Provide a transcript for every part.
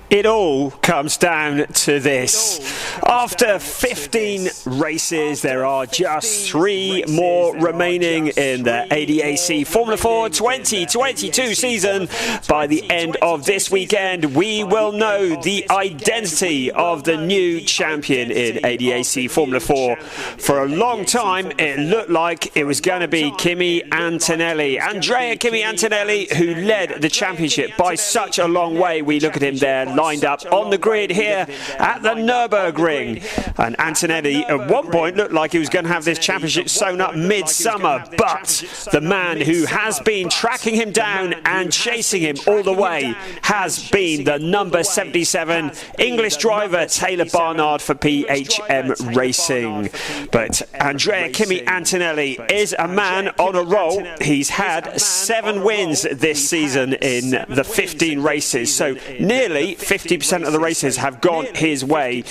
It all comes down to this. After 15 races, there are just 3 more remaining in the ADAC Formula 4 2022 season. By the end of this weekend, we will know the identity of the new champion in ADAC Formula 4. For a long time, it looked like it was going to be Kimi Antonelli. Andrea Kimi Antonelli, who led the championship by such a long way. We look at him there, lined up on the grid here at the Nürburgring. And Antonelli at one point looked like he was going to have this championship sewn up mid-summer, but the man who has been tracking him down and chasing him all the way has been the number 77 English driver Taylor Barnard for PHM Racing. But Andrea Kimi Antonelli is a man on a roll. He's had 7 wins this season in the 15 races, so nearly 50% of the races have gone his way,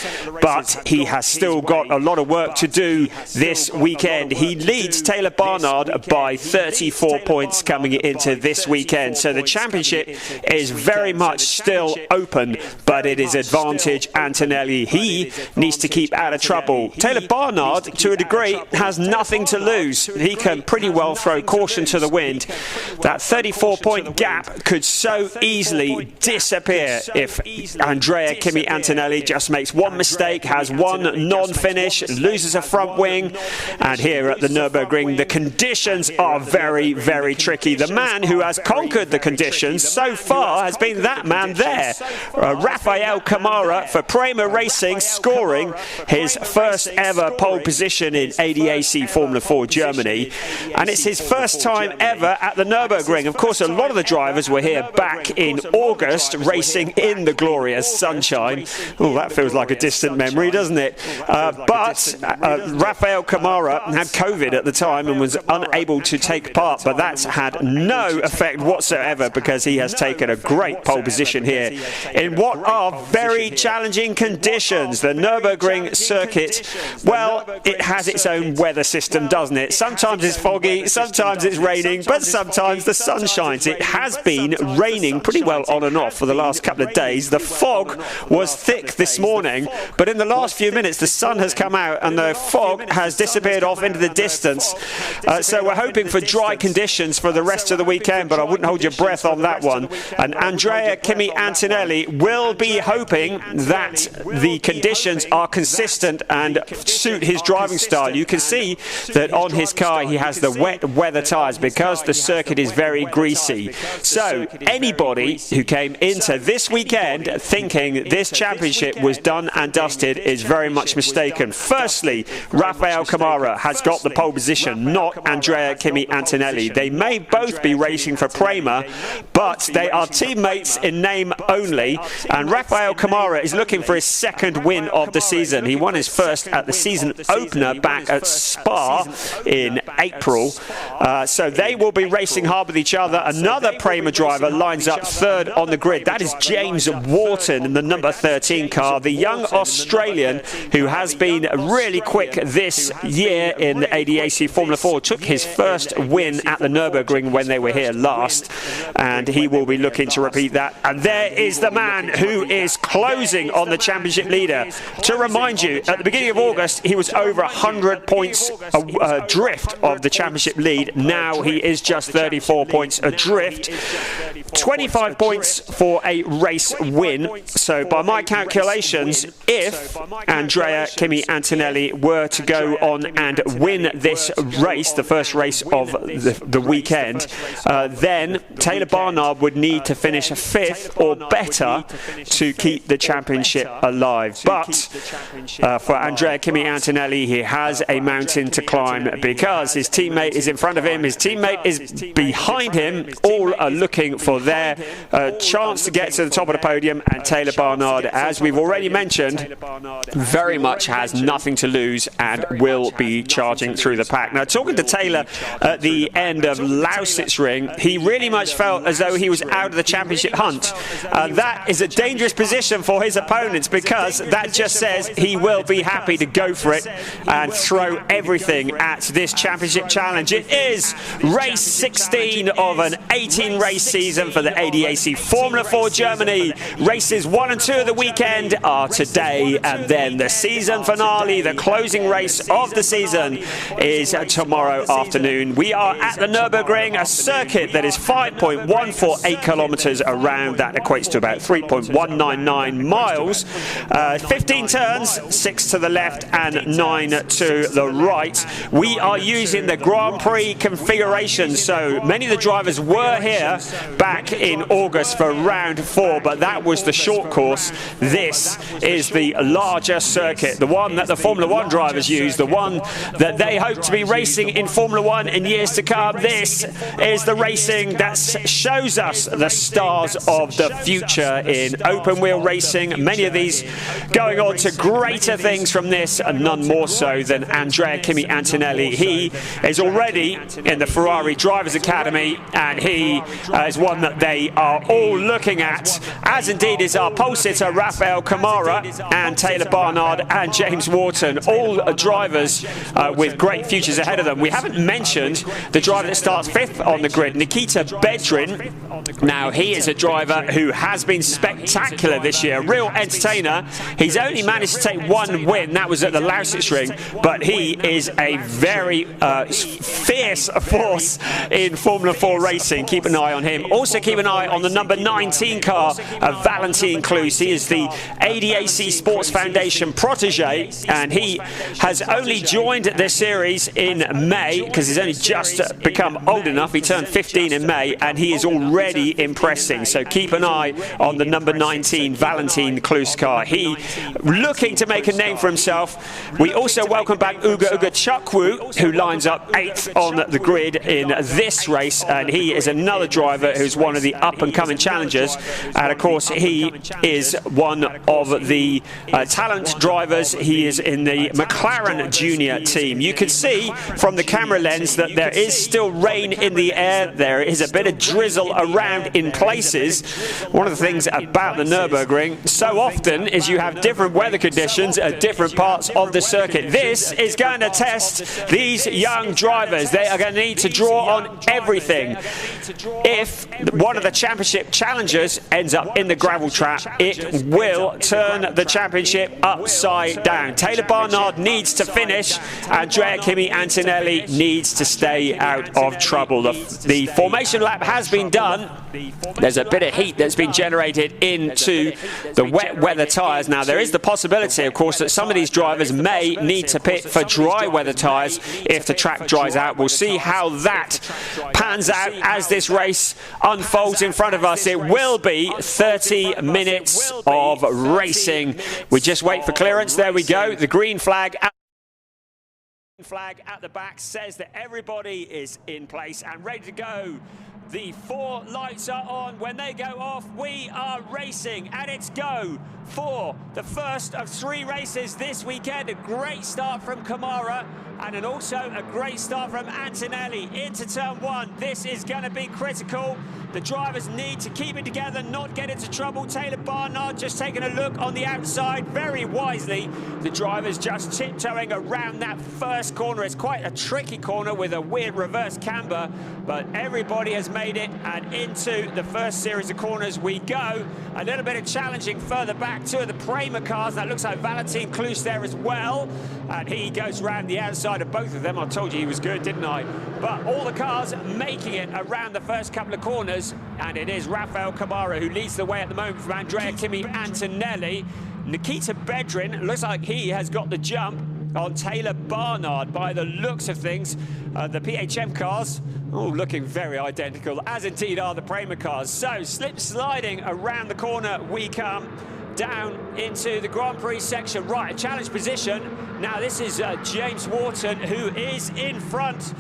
but he has still got a lot of work to do this weekend. He leads Taylor Barnard by 34 points coming into this weekend, so the championship is very much still open, but it is advantage Antonelli. He needs to keep out of trouble. Taylor Barnard, to a degree, has nothing to lose. He can pretty well throw caution to the wind. That 34-point gap could so easily disappear if Andrea Kimi Antonelli just makes one mistake, has one non-finish, loses a front wing. And here at the Nürburgring, the conditions are very, very tricky. The man who has conquered the conditions so far has been that man there, Rafael Camara for Prema Racing, scoring his first ever pole position in ADAC Formula 4 Germany. And it's his first time ever at the Nürburgring. Of course, a lot of the drivers were here back in August, racing in the glorious sunshine. Oh, that feels like a distant memory, doesn't it? But Rafael Camara had COVID at the time and was unable to take part, but that's had no effect whatsoever because he has taken a great pole position here in what are very challenging conditions. The Nürburgring circuit, well, it has its own weather system, doesn't it? Sometimes it's foggy, sometimes it's raining, but sometimes the sun shines. It has been raining pretty well on and off for the last couple of days. The fog was thick this morning, but in the last few minutes the sun has come out and the fog has disappeared off into the distance. So we're hoping for dry conditions for the rest of the weekend, but I wouldn't hold your breath on that one. And Andrea Kimi Antonelli will be hoping that the conditions are consistent and suit his driving style. You can see that on his car he has the wet weather tyres because the circuit is very greasy. So anybody who came into this weekend thinking this championship was done and dusted is very much mistaken. Firstly, Rafael Camara has got the pole position, not Andrea Kimi Antonelli. They may both be racing for Prema, but they are teammates in name only, and Rafael Camara is looking for his 2nd win of the season. He won his first at the season opener back at Spa in April, so they will be racing hard with each other. Another Prema driver lines up 3rd on the grid. That is James Wharton in the number 13 car, the young Australian who has been really quick this year in the ADAC Formula 4. Took his first win at the Nürburgring when they were here last, and he will be looking to repeat that. And there is the man who is closing on the championship leader. To remind you, at the beginning of August he was over 100 points adrift of the championship lead. Now he is just 34 points adrift. 25 points for a race win. So by my calculations, if Andrea Kimi Antonelli were to go on and win this race, the first race of the weekend, then Taylor Barnard would need to finish 5th or better to keep the championship alive. But for Andrea Kimi Antonelli, he has a mountain to climb because his teammate is in front of him, his teammate is behind him. All are looking for their chance to get to the top of the podium, and Taylor Barnard, as we've already mentioned, very much has nothing to lose and will be charging through the pack. Now, talking to Taylor at the end of Sachsenring, he really much felt as though he was out of the championship hunt. That is a dangerous position for his opponents, because that just says he will be happy to go for it and throw everything at this championship challenge. It is race 16 of an 18-race season for the ADAC Formula 4 Germany. Races 1 and 2 of the weekend are today, and then the season finale, the closing race of the season, is tomorrow afternoon. We are at the Nürburgring, a circuit that is 5.148 kilometers around. That equates to about 3.199 miles. 15 turns, 6 to the left and 9 to the right. We are using the Grand Prix configuration, so many of the drivers were here back in August for round 4, but that was the short course. This is the larger circuit, the one that the Formula 1 drivers use, the one that they hope to be racing in Formula 1 in years to come. This is the racing that shows us the stars of the future in open wheel racing. Many of these going on to greater things from this, and none more so than Andrea Kimi Antonelli. He is already in the Ferrari Drivers Academy, and he is one that they are all looking at, as indeed is our pole sitter Rafael Camara and Taylor Barnard and James Wharton, all drivers with great futures ahead of them. We haven't mentioned the driver that starts 5th on the grid, Nikita Bedrin. Now, he is a driver who has been spectacular this year, real entertainer. He's only managed to take 1 win, that was at the Sachsenring, but he is a very fierce force in Formula 4 racing. Keep an eye on him. Also keep an eye on the number 19 car of Valentin Kloos. He is the ADAC Sports Foundation protege, and he has only joined the series in May because he's only just become old enough. He turned 15 in May, and he is already impressing. So keep an eye on the number 19 Valentin Kloos car. He looking to make a name for himself. We also welcome back Uga Chukwu, who lines up 8th on the grid in this race, and he is another driver who's one of the up-and-coming challengers, and of course he is one of the talent drivers. He is in the McLaren Junior team. You can see from the camera lens that there is still rain in the air. There is a bit of drizzle around in places. One of the things about the Nürburgring so often is you have different weather conditions at different parts of the circuit. This is going to test these young drivers. They are going to need to draw on everything. If one of the championship challengers ends up in the gravel trap, it will turn the championship upside down. Taylor Barnard needs to finish. Andrea Kimi Antonelli needs to stay out of trouble. The formation lap has been done. There's a bit of heat that's been generated into the wet weather tyres. Now, there is the possibility, of course, that some of these drivers may need to pit for dry weather tyres if the track dries out. We'll see how that pans out as this race unfolds in front of us. It will be 30 minutes of racing. We just wait for clearance. There we go. The green flag at the back says that everybody is in place and ready to go. The 4 lights are on. When they go off, we are racing, and it's go for the first of 3 races this weekend. A great start from Camara, and also a great start from Antonelli into turn 1. This is going to be critical. The drivers need to keep it together, not get into trouble. Taylor Barnard just taking a look on the outside very wisely. The drivers just tiptoeing around that first corner. It's quite a tricky corner with a weird reverse camber, but everybody has made it, and into the first series of corners we go. A little bit of challenging further back. 2 of the Prema cars. That looks like Valentin Kloos there as well, and he goes round the outside of both of them. I told you he was good, didn't I? But all the cars making it around the first couple of corners, and it is Rafael Camara who leads the way at the moment from Andrea Kimi Antonelli. Nikita Bedrin looks like he has got the jump on Taylor Barnard by the looks of things. The PHM cars, looking very identical, as indeed are the Prema cars. So slip sliding around the corner we come, down into the Grand Prix section. Right, a challenge position. Now this is James Wharton, who is in front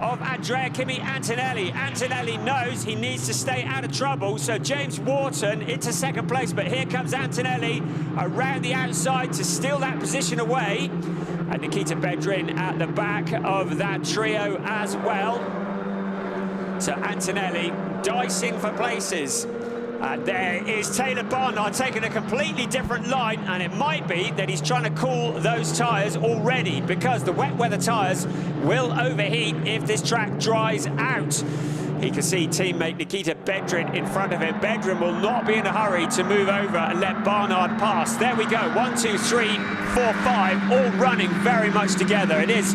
of Andrea Kimi Antonelli. Antonelli knows he needs to stay out of trouble, so James Wharton into second place, but here comes Antonelli around the outside to steal that position away. And Nikita Bedrin at the back of that trio as well. So Antonelli dicing for places. There is Taylor Barnard taking a completely different line, and it might be that he's trying to cool those tyres already, because the wet weather tyres will overheat if this track dries out. He can see teammate Nikita Bedrin in front of him. Bedrin will not be in a hurry to move over and let Barnard pass. There we go, 1, 2, 3, 4, 5, all running very much together. It is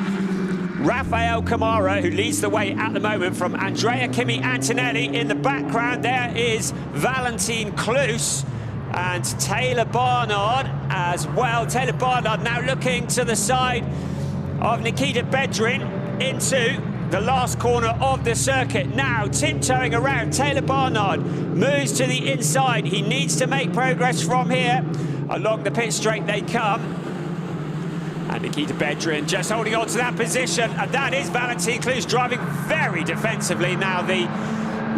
Rafael Camara who leads the way at the moment from Andrea Kimi Antonelli. In the background there is Valentin Kloos and Taylor Barnard as well. Taylor Barnard now looking to the side of Nikita Bedrin into the last corner of the circuit. Now tiptoeing around, Taylor Barnard moves to the inside. He needs to make progress from here. Along the pit straight they come. And Nikita Bedrin just holding on to that position, and that is Valentin Kloos driving very defensively. Now the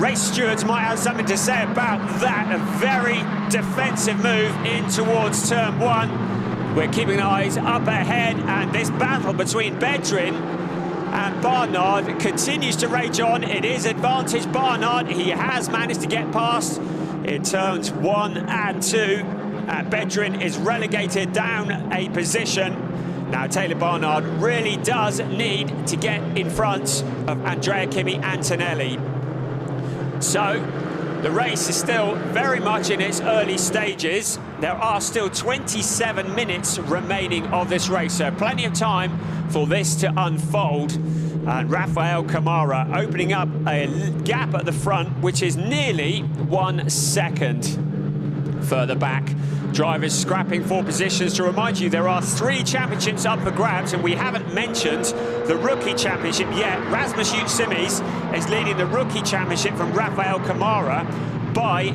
race stewards might have something to say about that. A very defensive move in towards turn 1. We're keeping eyes up ahead, and this battle between Bedrin and Barnard continues to rage on. It is advantage Barnard. He has managed to get past in turns 1 and 2. Bedrin is relegated down a position. Now Taylor Barnard really does need to get in front of Andrea Kimi Antonelli. So the race is still very much in its early stages. There are still 27 minutes remaining of this race, so plenty of time for this to unfold. And Rafael Camara opening up a gap at the front, which is nearly 1 second further back. Drivers scrapping for positions. To remind you, there are 3 championships up for grabs, and we haven't mentioned the rookie championship yet. Rasmus Simis is leading the rookie championship from Rafael Camara by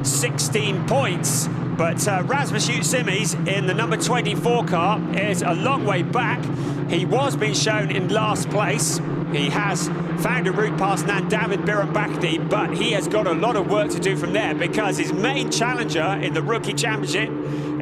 16 points. But Rasmus Simis in the number 24 car is a long way back. He was being shown in last place. He has found a route past David Birambakti, but he has got a lot of work to do from there, because his main challenger in the Rookie Championship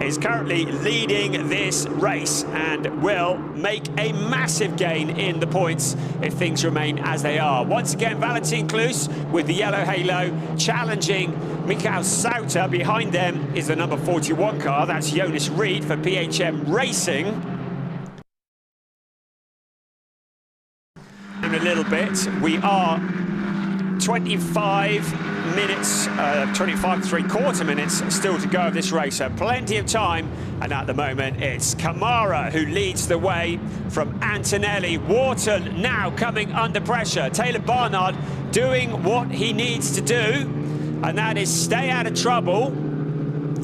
is currently leading this race and will make a massive gain in the points if things remain as they are. Once again, Valentin Kloos with the yellow halo challenging Mikael Sauter. Behind them is the number 41 car. That's Jonas Reed for PHM Racing. In a little bit, we are 25 minutes, 25 3/4 minutes still to go of this race, so plenty of time. And at the moment it's Camara who leads the way from Antonelli. Wharton now coming under pressure. Taylor Barnard doing what he needs to do, and that is stay out of trouble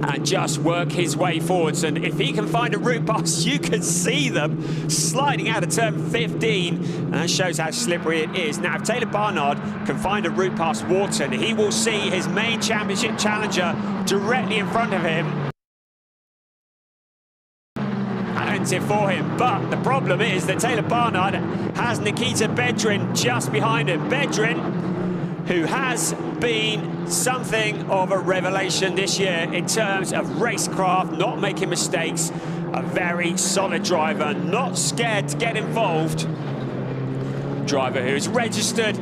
and just work his way forwards. And if he can find a route pass, you can see them sliding out of turn 15, and that shows how slippery it is. Now if Taylor Barnard can find a route past Wharton, he will see his main championship challenger directly in front of him and enter for him. But the problem is that Taylor Barnard has Nikita Bedrin just behind him. Bedrin, who has been something of a revelation this year in terms of racecraft, not making mistakes, a very solid driver, not scared to get involved. Driver who's registered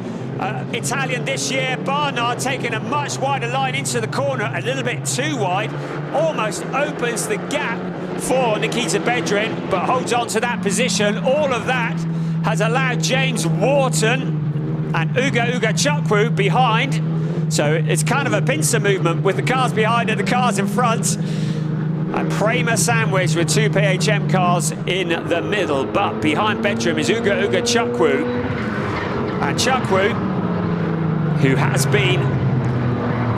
Italian this year. Barnard taking a much wider line into the corner, a little bit too wide, almost opens the gap for Nikita Bedrin, but holds on to that position. All of that has allowed James Wharton and Uga Chukwu behind. So it's kind of a pincer movement with the cars behind and the cars in front. A Prema sandwich with 2 PHM cars in the middle. But behind Bedrin is Uga Chukwu. And Chukwu, who has been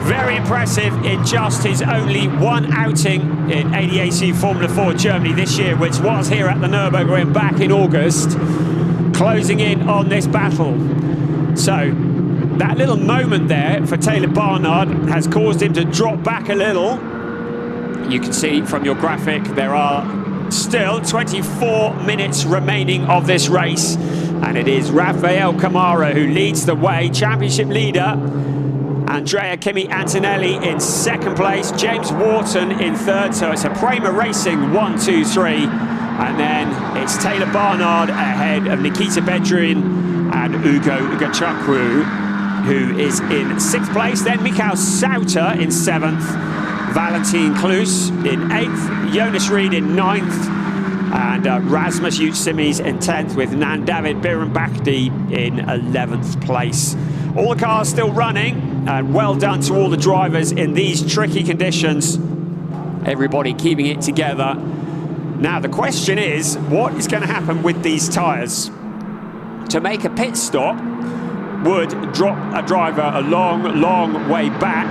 very impressive in just his only 1 outing in ADAC Formula 4 Germany this year, which was here at the Nürburgring back in August, closing in on this battle. So that little moment there for Taylor Barnard has caused him to drop back a little. You can see from your graphic there are still 24 minutes remaining of this race, and it is Rafael Camara who leads the way. Championship leader Andrea Kimi Antonelli in second place, James Wharton in third, so it's a Prema Racing 1, 2, 3, and then it's Taylor Barnard ahead of Nikita Bedrin and Ugo Ugachukwu, who is in sixth place. Then Mikhail Sauter in seventh, Valentin Klus in eighth, Jonas Reed in ninth, and Rasmus Utsimis in 10th, with Nan David Birenbakdi in 11th place. All the cars still running, and well done to all the drivers in these tricky conditions. Everybody keeping it together. Now the question is, what is going to happen with these tyres? To make a pit stop would drop a driver a long, long way back,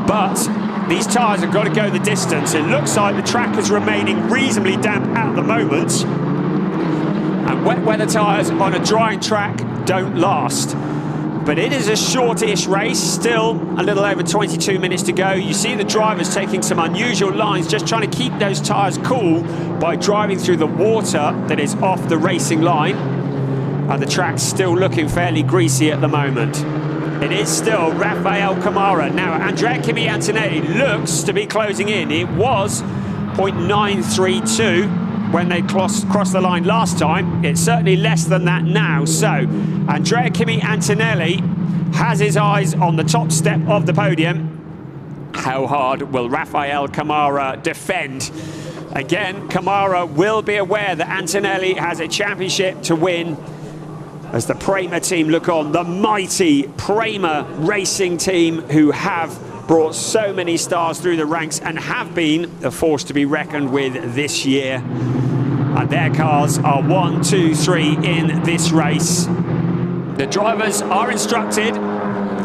but these tyres have got to go the distance. It looks like the track is remaining reasonably damp at the moment, and wet weather tyres on a drying track don't last. But it is a shortish race, still a little over 22 minutes to go. You see the drivers taking some unusual lines, just trying to keep those tyres cool by driving through the water that is off the racing line. And the track's still looking fairly greasy at the moment. It is still Rafael Camara. Now, Andrea Kimi Antonelli looks to be closing in. It was 0.932 when they crossed the line last time. It's certainly less than that now. So, Andrea Kimi Antonelli has his eyes on the top step of the podium. How hard will Rafael Camara defend? Again, Camara will be aware that Antonelli has a championship to win, as the Prema team look on, the mighty Prema Racing team, who have brought so many stars through the ranks and have been a force to be reckoned with this year. And their cars are 1, 2, 3 in this race. The drivers are instructed,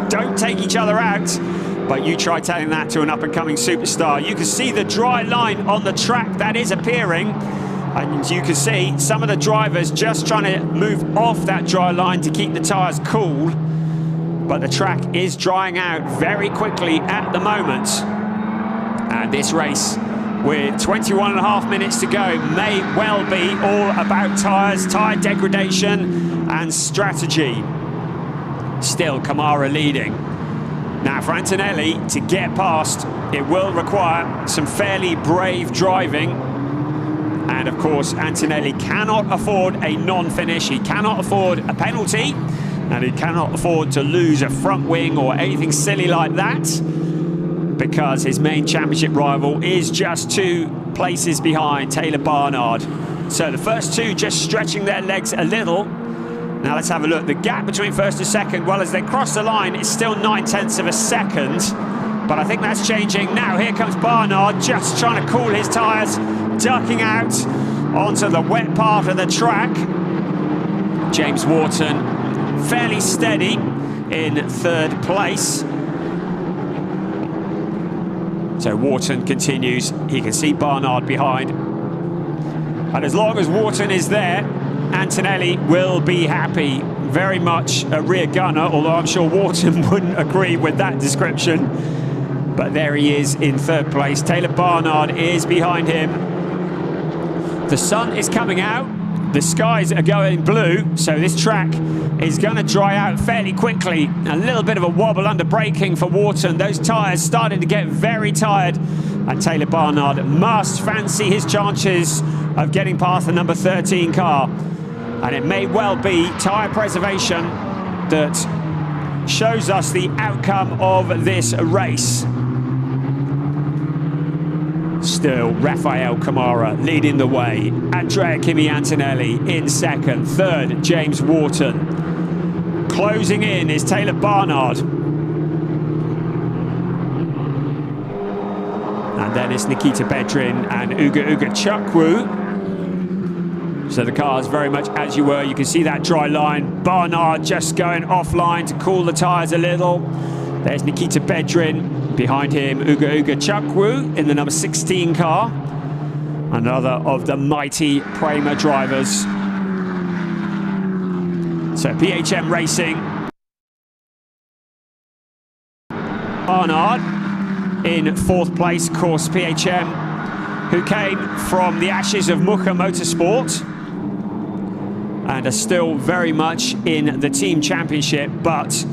don't take each other out, but you try telling that to an up-and-coming superstar. You can see the dry line on the track that is appearing, and you can see some of the drivers just trying to move off that dry line to keep the tyres cool, but the track is drying out very quickly at the moment. And this race, with 21.5 minutes to go, may well be all about tyres, tyre degradation and strategy. Still Camara leading. Now for Antonelli to get past, it will require some fairly brave driving. And of course, Antonelli cannot afford a non-finish. He cannot afford a penalty, and he cannot afford to lose a front wing or anything silly like that, because his main championship rival is just 2 places behind, Taylor Barnard. So the first two just stretching their legs a little. Now let's have a look. The gap between first and second, well, as they cross the line, it's still 9/10 of a second. But I think that's changing. Now here comes Barnard, just trying to cool his tyres, ducking out onto the wet part of the track. James Wharton, fairly steady in third place. So Wharton continues. He can see Barnard behind. And as long as Wharton is there, Antonelli will be happy. Very much a rear gunner, although I'm sure Wharton wouldn't agree with that description. But there he is in third place. Taylor Barnard is behind him. The sun is coming out. The skies are going blue, so this track is going to dry out fairly quickly. A little bit of a wobble under braking for Wharton. Those tyres starting to get very tired, and Taylor Barnard must fancy his chances of getting past the number 13 car. And it may well be tyre preservation that shows us the outcome of this race. Still, Rafael Camara leading the way. Andrea Kimi Antonelli in second. Third, James Wharton. Closing in is Taylor Barnard. And then it's Nikita Bedrin and Ugo Ugachukwu. So the car's very much as you were. You can see that dry line. Barnard just going offline to cool the tyres a little. There's Nikita Bedrin. Behind him, Ugo Ugachukwu in the number 16 car. Another of the mighty Prema drivers. So PHM Racing. Barnard in fourth place, of course, PHM. who came from the ashes of ADAC Motorsport and are still very much in the team championship, but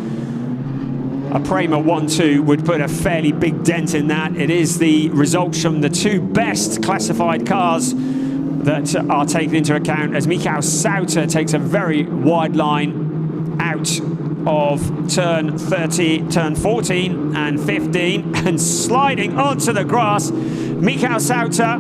a Prema 1-2 would put a fairly big dent in that. It is the results from the two best classified cars that are taken into account, as Michael Sauter takes a very wide line out of turn 14 and 15 and sliding onto the grass. Michael Sauter,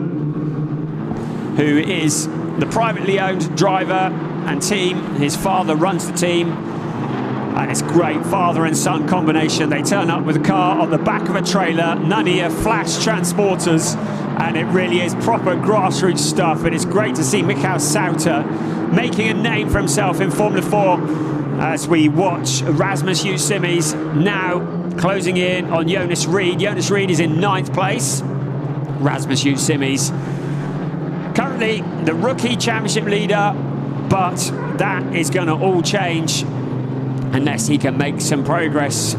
who is the privately owned driver and team. His father runs the team, and it's great father and son combination. They turn up with a car on the back of a trailer, none of your flash transporters, and it really is proper grassroots stuff. And it's great to see Michael Sauter making a name for himself in Formula 4 as we watch Rasmus Utsimies now closing in on Jonas Reed. Jonas Reed is in 9th place. Rasmus Utsimies currently the rookie championship leader, but that is going to all change unless he can make some progress,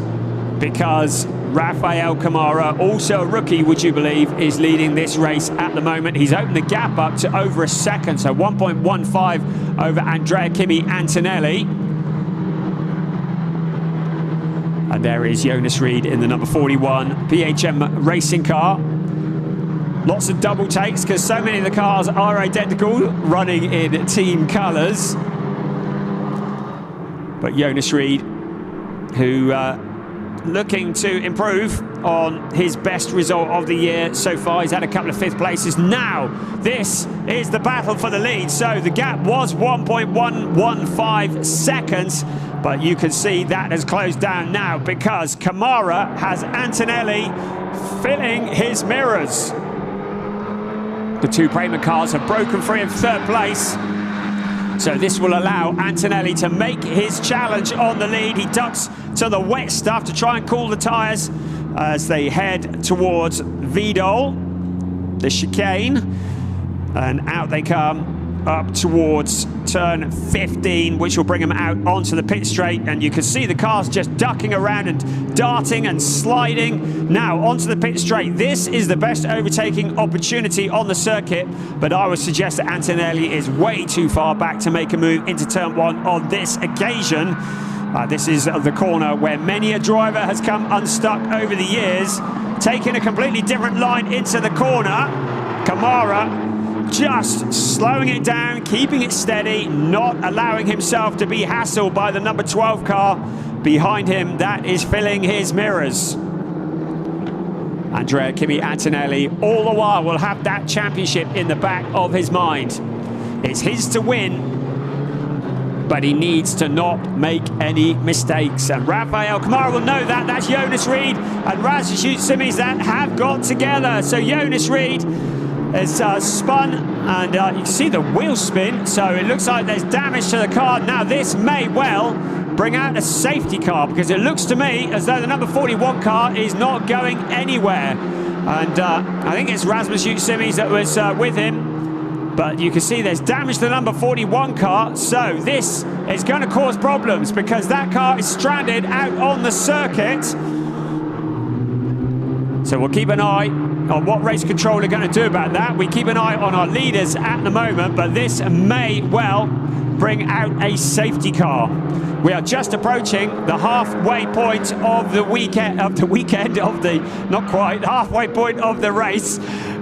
because Rafael Camara, also a rookie, would you believe, is leading this race at the moment. He's opened the gap up to over a second, so 1.15 over Andrea Kimi Antonelli. And there is Jonas Reed in the number 41 PHM racing car. Lots of double takes because so many of the cars are identical, running in team colours. But Jonas Reed, who looking to improve on his best result of the year so far. He's had a couple of 5th places. Now, this is the battle for the lead. So the gap was 1.115 seconds, but you can see that has closed down now because Camara has Antonelli filling his mirrors. The two Prema cars have broken free in 3rd place. So this will allow Antonelli to make his challenge on the lead. He ducks to the wet stuff to try and cool the tyres as they head towards Vidal, the chicane. And out they come up towards turn 15, which will bring them out onto the pit straight. And you can see the cars just ducking around and darting and sliding. Now onto the pit straight. This is the best overtaking opportunity on the circuit, but I would suggest that Antonelli is way too far back to make a move into turn 1 on this occasion. This is the corner where many a driver has come unstuck over the years, taking a completely different line into the corner. Camara just slowing it down, keeping it steady, not allowing himself to be hassled by the number 12 car behind him that is filling his mirrors. Andrea Kimi Antonelli all the while will have that championship in the back of his mind. It's his to win, but he needs to not make any mistakes. And Rafael Camara will know that. That's Jonas Reed and Rasmus Utsimies that have got together. So Jonas Reed is spun, and you can see the wheel spin, so it looks like there's damage to the car. Now this may well bring out a safety car, because it looks to me as though the number 41 car is not going anywhere. And I think it's Rasmus Utsimies that was with him, but you can see there's damage to the number 41 car, so this is going to cause problems because that car is stranded out on the circuit. So we'll keep an eye on what race control are going to do about that. We keep an eye on our leaders at the moment, but this may well bring out a safety car. We are just approaching the halfway point of the halfway point of the race.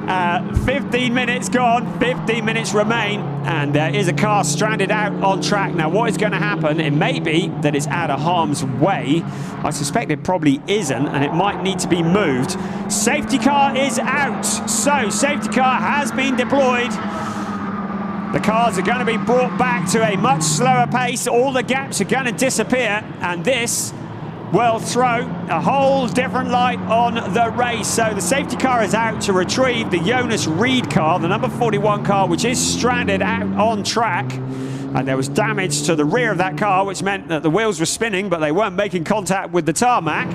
15 minutes gone, 15 minutes remain, and there is a car stranded out on track. Now what is going to happen, it may be that it's out of harm's way. I suspect it probably isn't, and it might need to be moved. Safety car is out, so safety car has been deployed. The cars are going to be brought back to a much slower pace. All the gaps are going to disappear, and this will throw a whole different light on the race. So the safety car is out to retrieve the Jonas Reed car, the number 41 car, which is stranded out on track. And there was damage to the rear of that car, which meant that the wheels were spinning, but they weren't making contact with the tarmac.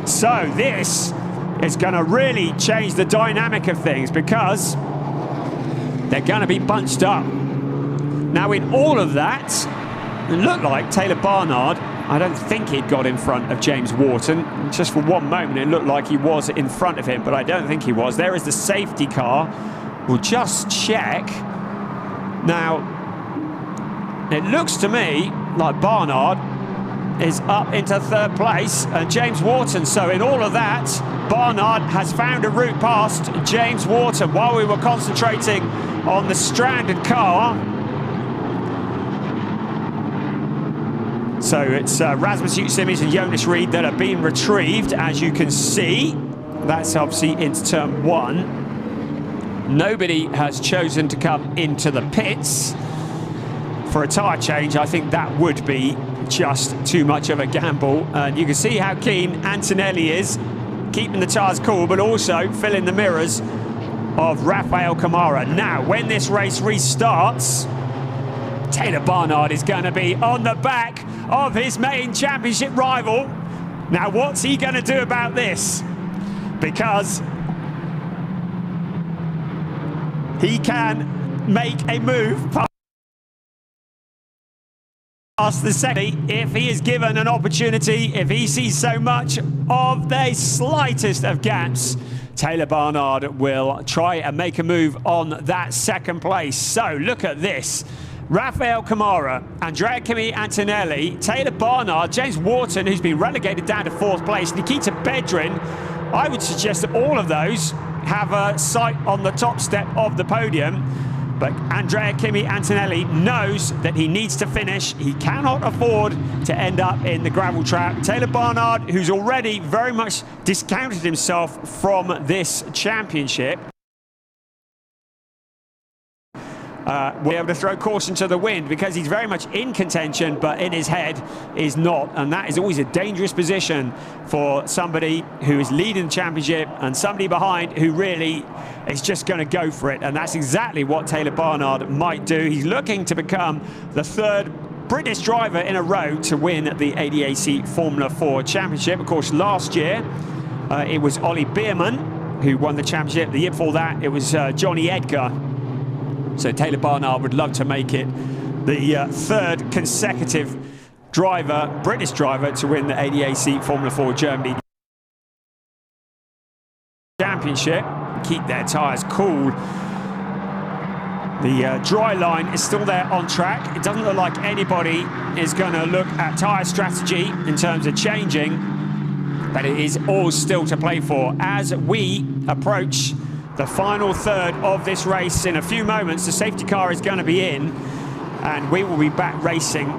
So this is going to really change the dynamic of things, because they're going to be bunched up. Now in all of that, it looked like Taylor Barnard, I don't think he'd got in front of James Wharton. Just for one moment it looked like he was in front of him, but I don't think he was. There is the safety car We'll just check. Now, it looks to me like Barnard is up into third place and James Wharton. So in all of that, Barnard has found a route past James Wharton while we were concentrating on the stranded car. So it's Rasmus Utsimi's and Jonas Reed that are being retrieved, as you can see. That's obviously into turn 1. Nobody has chosen to come into the pits for a tyre change. I think that would be just too much of a gamble. And you can see how keen Antonelli is, keeping the tyres cool, but also filling the mirrors of Rafael Camara. Now, when this race restarts, Taylor Barnard is going to be on the back of his main championship rival. Now, what's he going to do about this? Because he can make a move past the second if he is given an opportunity. If he sees so much of the slightest of gaps, Taylor Barnard will try and make a move on that second place. So look at this. Rafael Camara, Andrea Kimi Antonelli, Taylor Barnard, James Wharton, who's been relegated down to 4th place, Nikita Bedrin. I would suggest that all of those have a sight on the top step of the podium. But Andrea Kimi Antonelli knows that he needs to finish. He cannot afford to end up in the gravel trap. Taylor Barnard, who's already very much discounted himself from this championship, will be able to throw caution to the wind because he's very much in contention, but in his head is not. And that is always a dangerous position for somebody who is leading the championship and somebody behind who really is just going to go for it. And that's exactly what Taylor Barnard might do. He's looking to become the 3rd British driver in a row to win the ADAC Formula 4 Championship. Of course, last year it was Ollie Bierman who won the championship. The year before that, it was Johnny Edgar. So Taylor Barnard would love to make it the 3rd consecutive driver, British driver, to win the ADAC Formula 4 Germany Championship. Keep their tyres cool. The dry line is still there on track. It doesn't look like anybody is going to look at tyre strategy in terms of changing, but it is all still to play for as we approach the final third of this race. In a few moments, the safety car is going to be in and we will be back racing.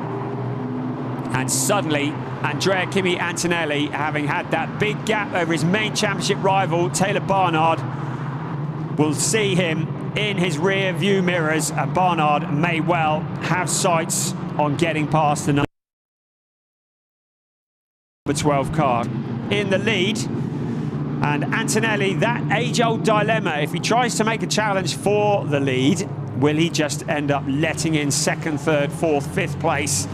And suddenly, Andrea Kimi Antonelli, having had that big gap over his main championship rival, Taylor Barnard, will see him in his rear view mirrors, and Barnard may well have sights on getting past the number 12 car in the lead. And Antonelli, that age-old dilemma, if he tries to make a challenge for the lead, will he just end up letting in 2nd, 3rd, 4th, 5th place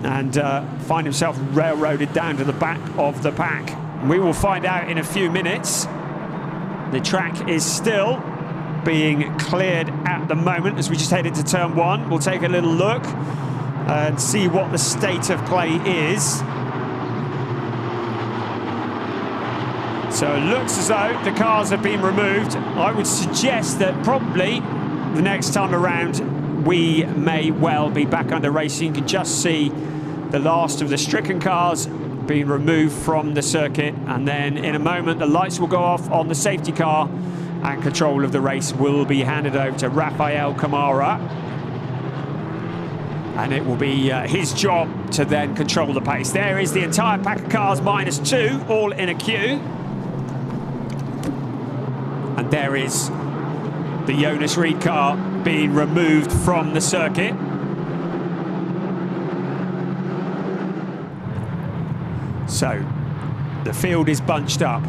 and find himself railroaded down to the back of the pack? We will find out in a few minutes. The track is still being cleared at the moment as we just head into turn 1. We'll take a little look and see what the state of play is. So it looks as though the cars have been removed. I would suggest that probably the next time around we may well be back under racing. You can just see the last of the stricken cars being removed from the circuit, and then in a moment the lights will go off on the safety car and control of the race will be handed over to Rafael Camara, and it will be his job to then control the pace. There is the entire pack of cars -2 all in a queue. And there is the Jonas Reed car being removed from the circuit. So the field is bunched up.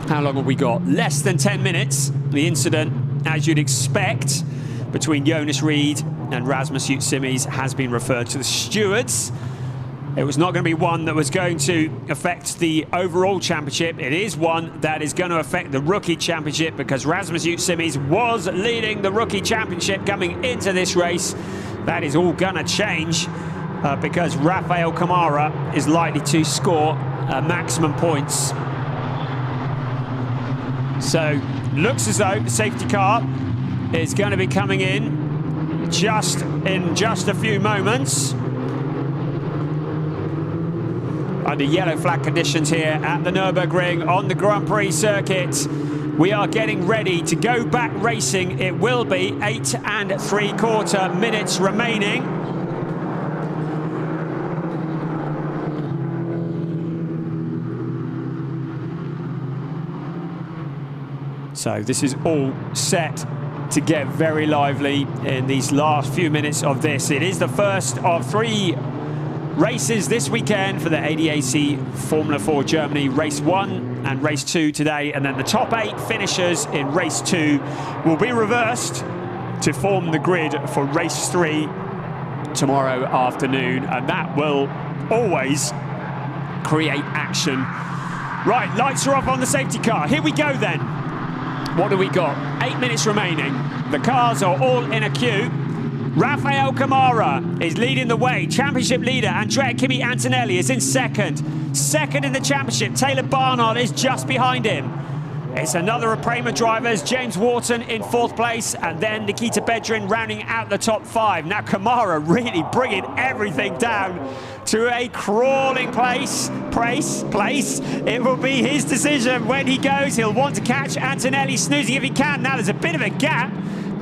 How long have we got? Less than 10 minutes. The incident, as you'd expect, between Jonas Reed and Rasmus Utsimi's has been referred to the stewards. It was not going to be one that was going to affect the overall championship. It is one that is going to affect the rookie championship because Rasmus Utsimi's was leading the rookie championship coming into this race. That is all going to change because Rafael Camara is likely to score maximum points. So looks as though the safety car is going to be coming in just a few moments. Under yellow flag conditions here at the Nürburgring on the Grand Prix circuit. We are getting ready to go back racing. It will be 8 3/4 minutes remaining. So this is all set to get very lively in these last few minutes of this. It is the first of 3 races this weekend for the ADAC Formula 4 Germany. Race 1 and race 2 today, and then the top 8 finishers in race 2 will be reversed to form the grid for race 3 tomorrow afternoon, and that will always create action. Right, lights are off on the safety car. Here we go then. What do we got? 8 minutes remaining. The cars are all in a queue. Rafael Camara is leading the way. Championship leader Andrea Kimi Antonelli is in second. Second in the championship, Taylor Barnard is just behind him. It's another of Prema drivers, James Wharton in 4th place, and then Nikita Bedrin rounding out the top 5. Now Camara really bringing everything down to a crawling place. It will be his decision when he goes. He'll want to catch Antonelli snoozing if he can. Now there's a bit of a gap.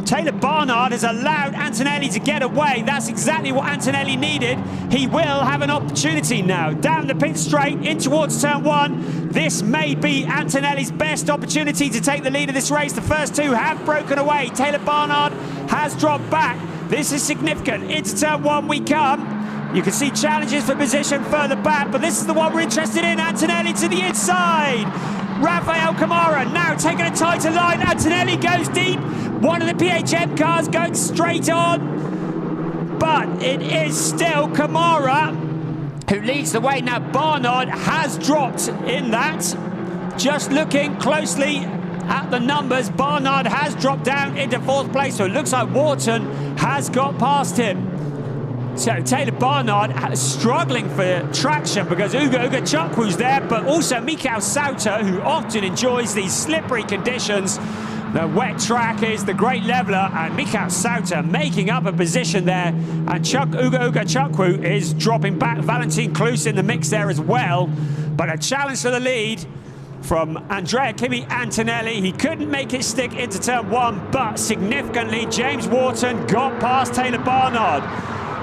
Taylor Barnard has allowed Antonelli to get away. That's exactly what Antonelli needed. He will have an opportunity now. Down the pit straight, in towards turn 1. This may be Antonelli's best opportunity to take the lead of this race. The first 2 have broken away. Taylor Barnard has dropped back. This is significant. Into turn 1 we come. You can see challenges for position further back, but this is the one we're interested in. Antonelli to the inside. Rafael Camara now taking a tighter line. Antonelli goes deep. One of the PHM cars going straight on. But it is still Camara who leads the way. Now Barnard has dropped in that. Just looking closely at the numbers, Barnard has dropped down into 4th place. So it looks like Wharton has got past him. So Taylor Barnard struggling for traction because Ugo Chukwu's there, but also Mikhail Sauter, who often enjoys these slippery conditions. The wet track is the great leveler, and Mikhail Sauter making up a position there. And Ugo Chukwu is dropping back. Valentin Klus in the mix there as well. But a challenge for the lead from Andrea Kimi Antonelli. He couldn't make it stick into turn 1, but significantly, James Wharton got past Taylor Barnard.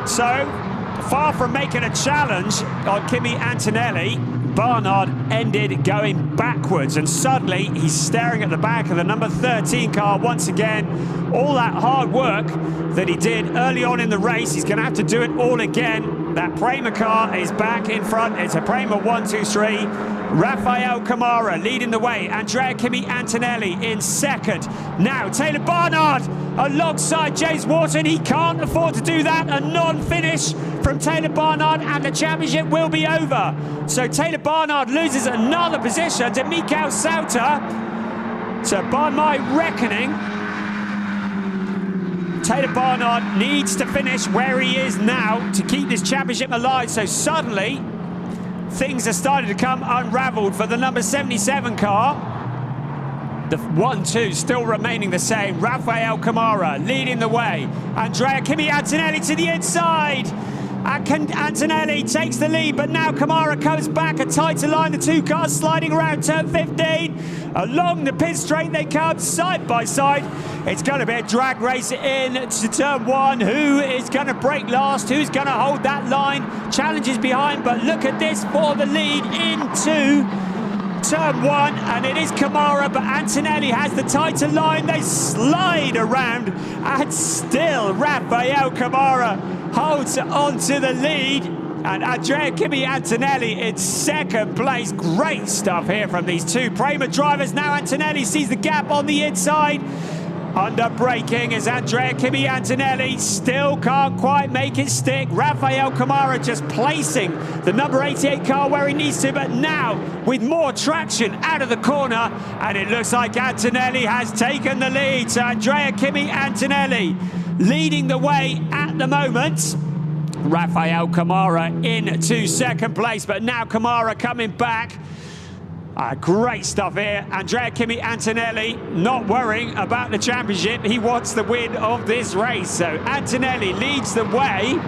So, far from making a challenge on Kimi Antonelli, Barnard ended going backwards, and suddenly he's staring at the back of the number 13 car once again. All that hard work that he did early on in the race, he's going to have to do it all again. That Prema car is back in front. It's a Prema 1, 2, 3. Rafael Camara leading the way. Andrea Kimi Antonelli in second. Now Taylor Barnard alongside James Wharton. He can't afford to do that. A non-finish from Taylor Barnard and the championship will be over. So Taylor Barnard loses another position to Mikhail Sauter. So by my reckoning, Taylor Barnard needs to finish where he is now to keep this championship alive. So suddenly, things are starting to come unravelled for the number 77 car. The 1-2 still remaining the same. Rafael Camara leading the way. Andrea Kimi Antonelli to the inside. Antonelli takes the lead, but now Camara comes back. A tighter line, the 2 cars sliding around turn 15. Along the pit straight they come, side by side. It's going to be a drag race in to turn 1. Who is going to break last? Who's going to hold that line? Challenges behind, but look at this for the lead into turn 1, and it is Camara, but Antonelli has the tighter line. They slide around, and still Rafael Camara holds on to the lead, and Andrea Kimi Antonelli in second place. Great stuff here from these 2 Prema drivers. Now Antonelli sees the gap on the inside. Under braking is Andrea Kimi Antonelli. Still can't quite make it stick. Rafael Camara just placing the number 88 car where he needs to, but now with more traction out of the corner, and it looks like Antonelli has taken the lead. So Andrea Kimi Antonelli leading the way at the moment. Rafael Camara into second place, but now Camara coming back. Great stuff here. Andrea Kimi Antonelli not worrying about the championship. He wants the win of this race. So Antonelli leads the way.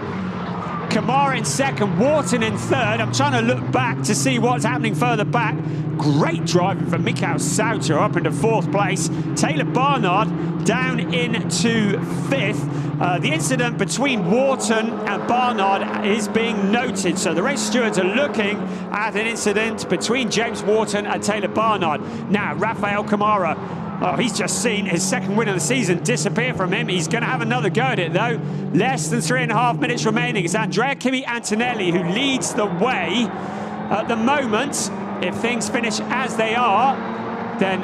Kamara in second, Wharton in third. I'm trying to look back to see what's happening further back. Great driving from Mikael Sauter up into fourth place. Taylor Barnard down into fifth. The incident between Wharton and Barnard is being noted. So the race stewards are looking at an incident between James Wharton and Taylor Barnard. Now, Rafael Kamara, oh, he's just seen his second win of the season disappear from him. He's going to have another go at it, though. Less than 3.5 minutes remaining. It's Andrea Kimi Antonelli who leads the way at the moment. If things finish as they are, then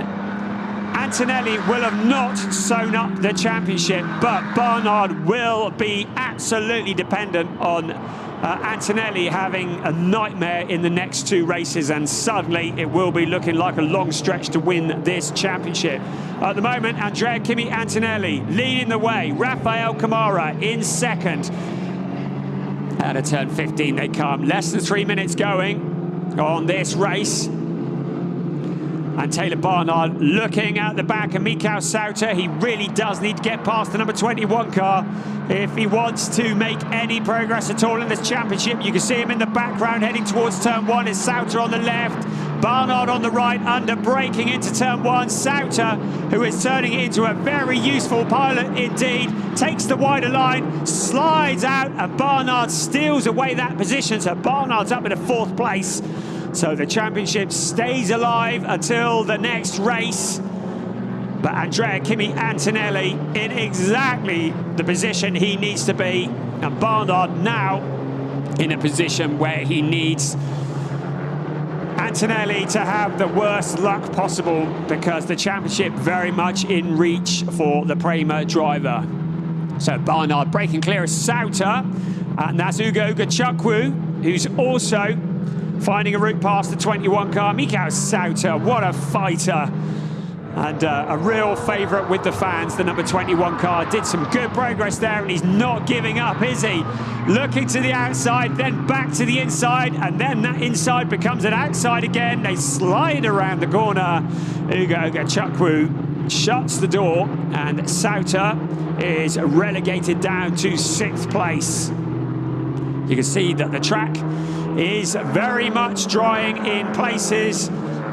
Antonelli will have not sewn up the championship, but Barnard will be absolutely dependent on Antonelli having a nightmare in the next two races, and suddenly it will be looking like a long stretch to win this championship. At the moment, Andrea Kimi Antonelli leading the way, Rafael Kamara in second. Out of turn 15 they come, less than 3 minutes going on this race. And Taylor Barnard looking at the back of Mikael Sauter. He really does need to get past the number 21 car if he wants to make any progress at all in this championship. You can see him in the background heading towards turn one. It's Sauter on the left, Barnard on the right, under braking into turn one. Sauter, who is turning it into a very useful pilot indeed, takes the wider line, slides out, and Barnard steals away that position. So Barnard's up in a fourth place. So the championship stays alive until the next race. But Andrea Kimi Antonelli in exactly the position he needs to be. And Barnard now in a position where he needs Antonelli to have the worst luck possible, because the championship very much in reach for the Prema driver. So Barnard breaking clear of Sauter. And that's Ugo Gachukwu, who's also finding a route past the 21 car. Mikael Sauter, what a fighter. And a real favourite with the fans, the number 21 car. Did some good progress there, and he's not giving up, is he? Looking to the outside, then back to the inside, and then that inside becomes an outside again. They slide around the corner. Ugo Gachukwu shuts the door, and Sauter is relegated down to 6th place. You can see that the track is very much drying in places.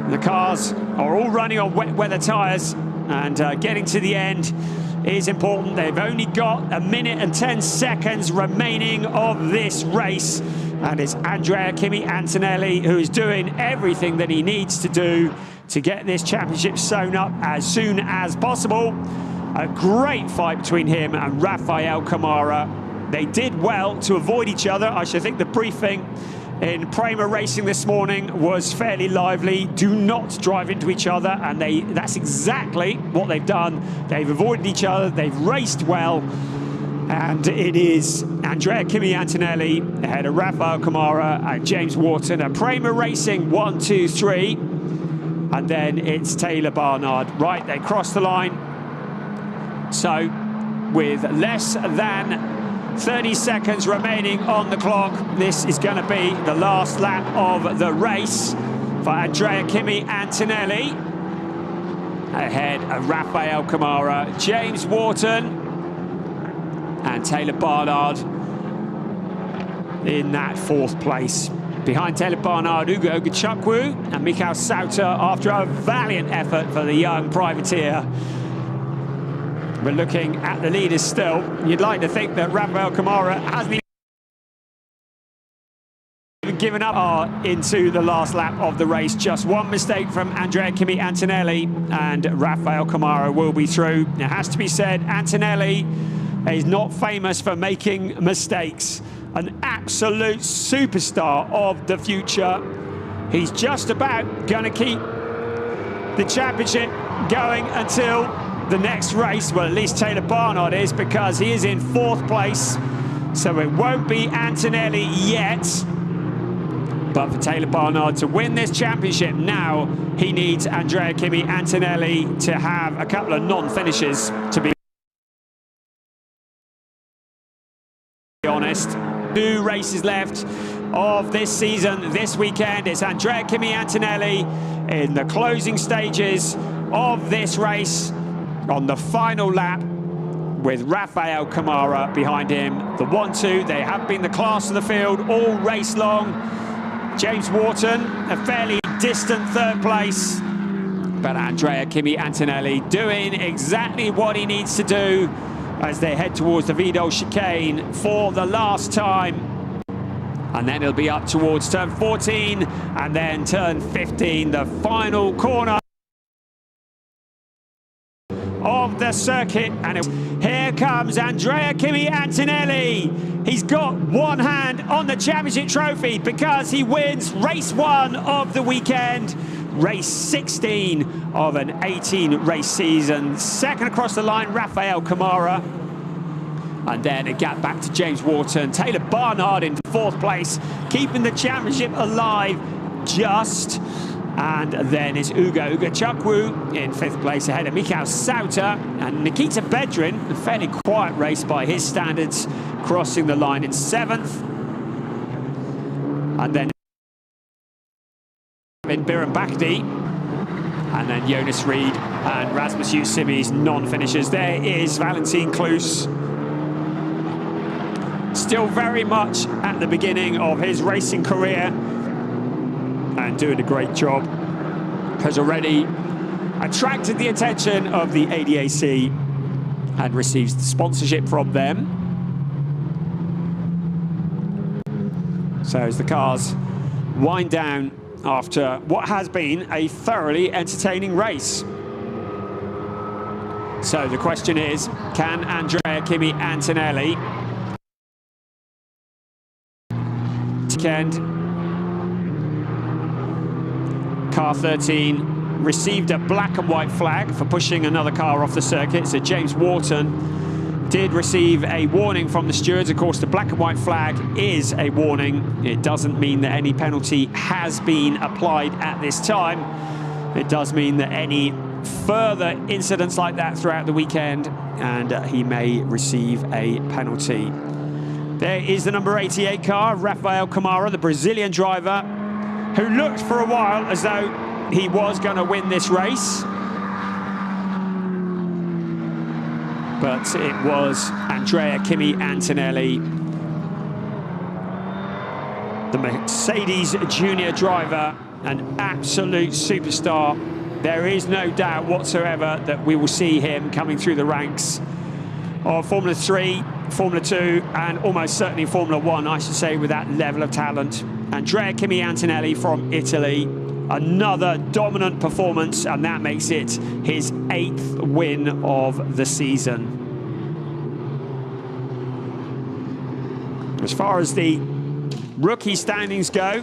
The cars are all running on wet weather tyres, and getting to the end is important. They've only got 1 minute and 10 seconds remaining of this race, and it's Andrea Kimi Antonelli who is doing everything that he needs to do to get this championship sewn up as soon as possible. A great fight between him and Rafael Kamara. They did well to avoid each other. I should think the briefing in Prema Racing this morning was fairly lively. Do not drive into each other, and that's exactly what they've done. They've avoided each other, they've raced well, and it is Andrea Kimi Antonelli ahead of Rafael Kamara and James Wharton. And Prema Racing 1, 2, 3, and then it's Taylor Barnard. Right, they cross the line. So with less than 30 seconds remaining on the clock, this is going to be the last lap of the race for Andrea Kimi Antonelli ahead of Rafael Kamara, James Wharton and Taylor Barnard in that 4th place. Behind Taylor Barnard, Ugo Gachukwu and Mikael Sauter after a valiant effort for the young privateer. We're looking at the leaders still. You'd like to think that Rafael Kamara hasn't even given up into the last lap of the race. Just one mistake from Andrea Kimi Antonelli, and Rafael Kamara will be through. It has to be said, Antonelli is not famous for making mistakes. An absolute superstar of the future. He's just about going to keep the championship going until the next race. Well, at least Taylor Barnard is, because he is in 4th place. So it won't be Antonelli yet. But for Taylor Barnard to win this championship now, he needs Andrea Kimi Antonelli to have a couple of non-finishes, to be honest. 2 races left of this season, this weekend. It's Andrea Kimi Antonelli in the closing stages of this race on the final lap, with Rafael Camara behind him. The 1-2, they have been the class of the field all race long. James Wharton, a fairly distant third place, but Andrea Kimi Antonelli doing exactly what he needs to do as they head towards the Vidal chicane for the last time. And then it'll be up towards turn 14 and then turn 15, the final corner of the circuit. And here comes Andrea Kimi Antonelli. He's got one hand on the championship trophy because he wins race 1 of the weekend, race 16 of an 18-race season. Second across the line, Rafael Camara. And then a gap back to James Wharton. Taylor Barnard in 4th place, keeping the championship alive just. And then it's Ugo Chukwu in 5th place ahead of Mikhail Sauter. And Nikita Bedrin, a fairly quiet race by his standards, crossing the line in 7th. And then in Biren Bakdi. And then Jonas Reed and Rasmus Utsimi's non-finishers. There is Valentin Kloos. Still very much at the beginning of his racing career and doing a great job. Has already attracted the attention of the ADAC and receives sponsorship from them. So as the cars wind down after what has been a thoroughly entertaining race. So the question is, can Andrea Kimi Antonelli Car 13 received a black and white flag for pushing another car off the circuit. So James Wharton did receive a warning from the stewards. Of course, the black and white flag is a warning. It doesn't mean that any penalty has been applied at this time. It does mean that any further incidents like that throughout the weekend, and he may receive a penalty. There is the number 88 car, Rafael Camara, the Brazilian driver, who looked for a while as though he was going to win this race. But it was Andrea Kimi Antonelli, the Mercedes Junior driver, an absolute superstar. There is no doubt whatsoever that we will see him coming through the ranks of Formula 3, Formula 2, and almost certainly Formula 1, I should say, with that level of talent. Andrea Kimi Antonelli from Italy, another dominant performance, and that makes it his 8th win of the season. As far as the rookie standings go,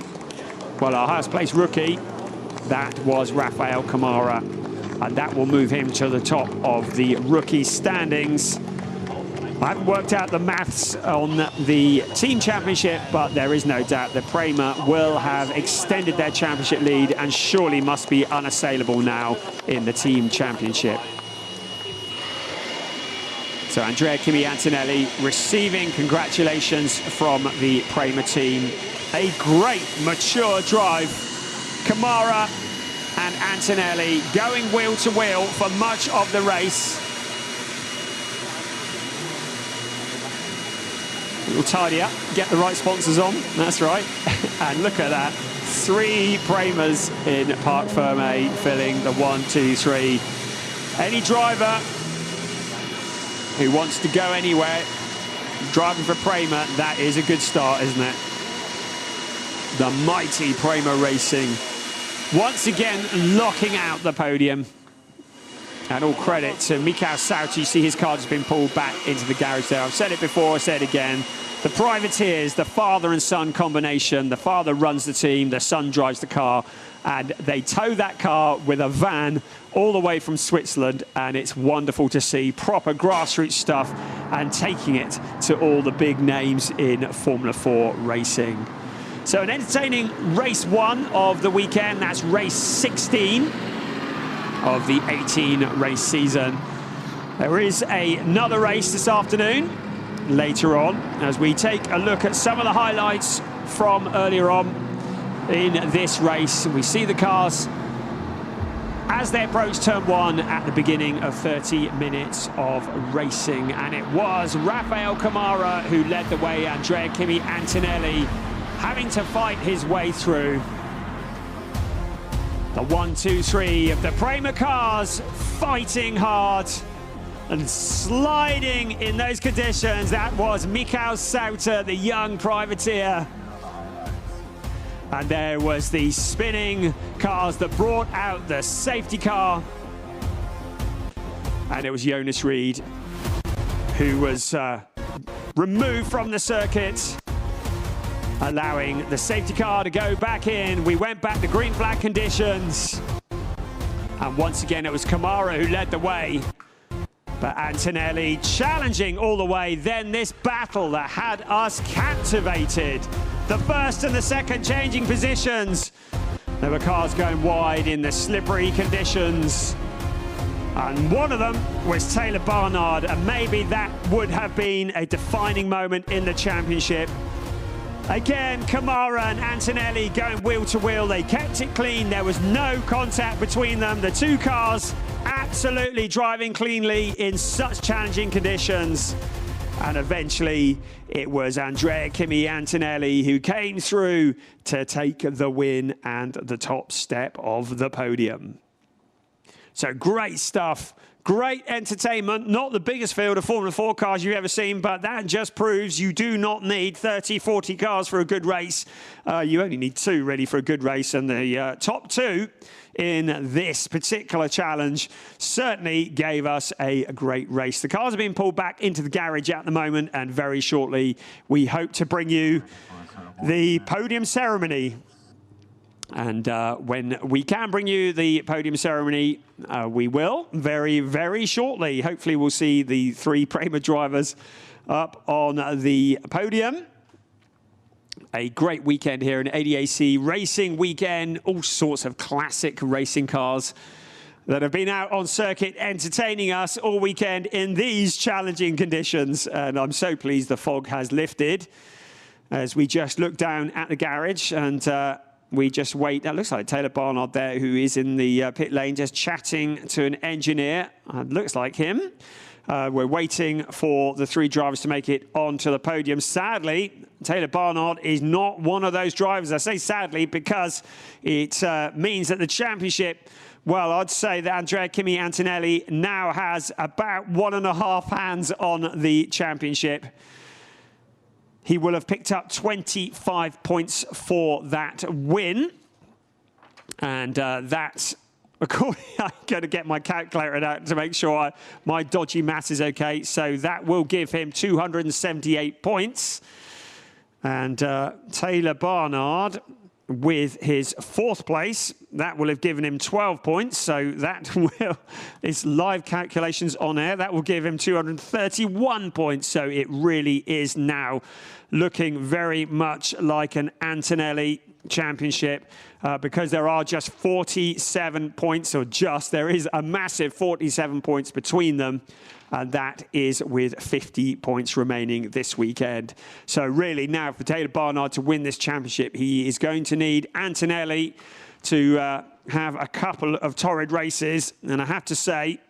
well, our highest placed rookie, that was Rafael Camara, and that will move him to the top of the rookie standings. I haven't worked out the maths on the team championship, but there is no doubt that Prema will have extended their championship lead and surely must be unassailable now in the team championship. So Andrea Kimi Antonelli receiving congratulations from the Prema team. A great, mature drive. Camara and Antonelli going wheel to wheel for much of the race. We'll tidy up, get the right sponsors on, that's right. And look at that, 3 Premas in Parc Fermé filling the 1, 2, 3. Any driver who wants to go anywhere driving for Prema, that is a good start, isn't it? The mighty Prema Racing once again locking out the podium. And all credit to Mikhail Sauter. You see his car has been pulled back into the garage there. I've said it before, I said it again. The privateers, the father and son combination. The father runs the team, the son drives the car, and they tow that car with a van all the way from Switzerland, and it's wonderful to see proper grassroots stuff and taking it to all the big names in Formula 4 racing. So an entertaining race 1 of the weekend. That's race 16 of the 18-race season. There is another race this afternoon later on as we take a look at some of the highlights from earlier on in this race. We see the cars as they approach turn 1 at the beginning of 30 minutes of racing. And it was Rafael Camara who led the way, Andrea Kimi Antonelli having to fight his way through. The 1, 2, 3 of the Prema cars fighting hard and sliding in those conditions. That was Michael Sauter, the young privateer. And there was the spinning cars that brought out the safety car. And it was Jonas Reed who was removed from the circuit, allowing the safety car to go back in. We went back to green flag conditions. And once again, it was Camara who led the way. But Antonelli challenging all the way. Then this battle that had us captivated. The first and the second changing positions. There were cars going wide in the slippery conditions. And one of them was Taylor Barnard. And maybe that would have been a defining moment in the championship. Again, Camara and Antonelli going wheel to wheel. They kept it clean. There was no contact between them. The two cars absolutely driving cleanly in such challenging conditions. And eventually, it was Andrea Kimi Antonelli who came through to take the win and the top step of the podium. So great stuff. Great entertainment. Not the biggest field of Formula 4 cars you've ever seen, but that just proves you do not need 30, 40 cars for a good race. You only need 2 ready for a good race, and the top 2 in this particular challenge certainly gave us a great race. The cars are being pulled back into the garage at the moment, and very shortly we hope to bring you the podium ceremony. And when we can bring you the podium ceremony, we will very, very shortly. Hopefully we'll see the 3 Prema drivers up on the podium. A great weekend here in ADAC Racing Weekend. All sorts of classic racing cars that have been out on circuit entertaining us all weekend in these challenging conditions. And I'm so pleased the fog has lifted as we just look down at the garage and we just wait. That looks like Taylor Barnard there, who is in the pit lane, just chatting to an engineer. Looks like him. We're waiting for the 3 drivers to make it onto the podium. Sadly, Taylor Barnard is not one of those drivers. I say sadly because it means that the championship, well, I'd say that Andrea Kimi Antonelli now has about 1.5 hands on the championship. He will have picked up 25 points for that win. And that's, I'm going to get my calculator out to make sure my dodgy math is okay. So that will give him 278 points. And Taylor Barnard, with his 4th place, that will have given him 12 points. So that will, it's live calculations on air, that will give him 231 points. So it really is now looking very much like an Antonelli championship because there are just 47 points, or there is a massive 47 points between them. And that is with 50 points remaining this weekend. So really now for Taylor Barnard to win this championship, he is going to need Antonelli to have a couple of torrid races. And I have to say,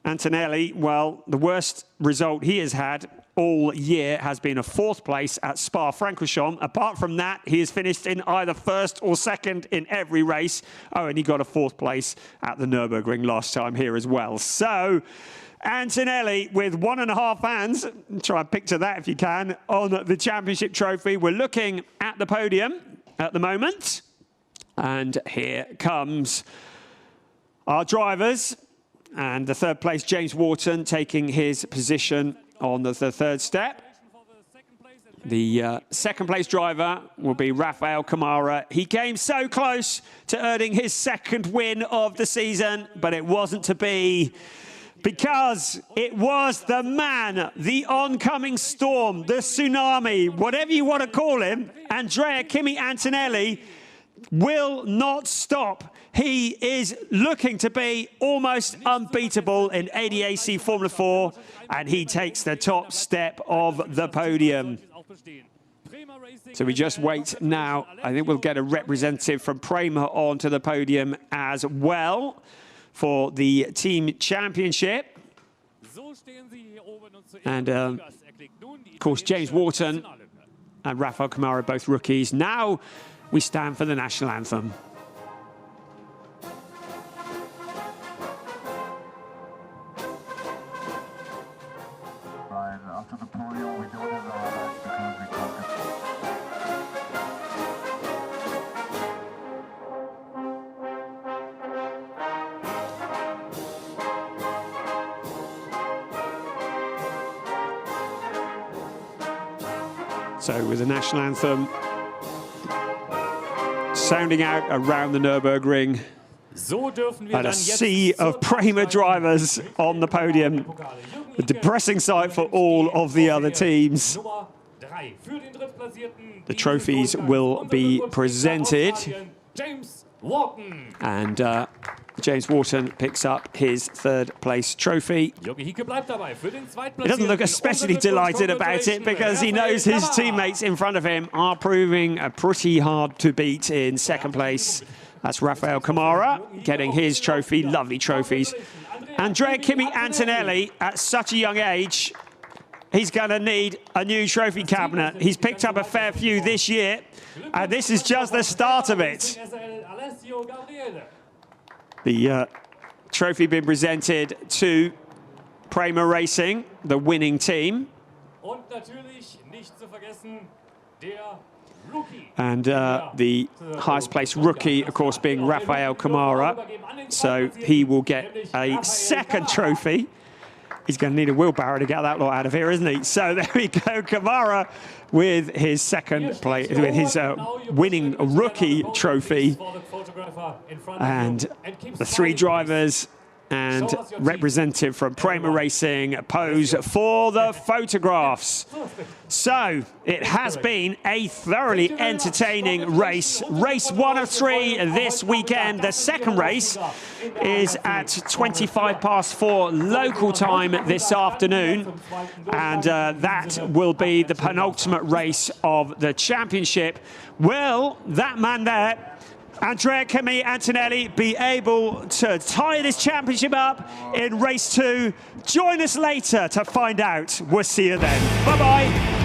Antonelli, well, the worst result he has had all year has been a 4th place at Spa-Francorchamps. Apart from that, he has finished in either 1st or 2nd in every race. Oh, and he got a 4th place at the Nürburgring last time here as well. So Antonelli with 1.5 hands, try and picture that if you can, on the championship trophy. We're looking at the podium at the moment. And here comes our drivers. And the 3rd place, James Wharton, taking his position on the 3rd step. The 2nd place driver will be Rafael Camara. He came so close to earning his 2nd win of the season, but it wasn't to be, because it was the man, the oncoming storm, the tsunami, whatever you want to call him, Andrea Kimi Antonelli, will not stop. He is looking to be almost unbeatable in ADAC Formula 4, and he takes the top step of the podium. So we just wait now. I think we'll get a representative from Prema onto the podium as well for the team championship. And of course, James Wharton and Rafael Kamara, both rookies. Now we stand for the national anthem. Right, after the podium, we don't have our lights because we can't get... So with the national anthem sounding out around the Nürburgring, and a sea of Prema drivers on the podium. A depressing sight for all of the other teams. The trophies will be presented. And James Wharton picks up his third-place trophy. He doesn't look especially delighted about it because he knows his teammates in front of him are proving pretty hard to beat in second place. That's Rafael Kamara getting his trophy, lovely trophies. Andrea Kimi Antonelli, at such a young age, he's going to need a new trophy cabinet. He's picked up a fair few this year, and this is just the start of it. The trophy being presented to Prema Racing, the winning team. And the highest placed rookie, of course, being Rafael Kamara. So he will get a second trophy. He's going to need a wheelbarrow to get that lot out of here, isn't he? So there we go, Kamara with his second place, with his winning rookie trophy. And the three drivers and representative from Prema Racing pose for the photographs. So it has been a thoroughly entertaining race. Race 1 of 3 this weekend. The second race is at 4:25 local time this afternoon. And that will be the penultimate race of the championship. Will that man there, Andrea Kimi Antonelli, be able to tie this championship up in race 2? Join us later to find out. We'll see you then. Bye-bye.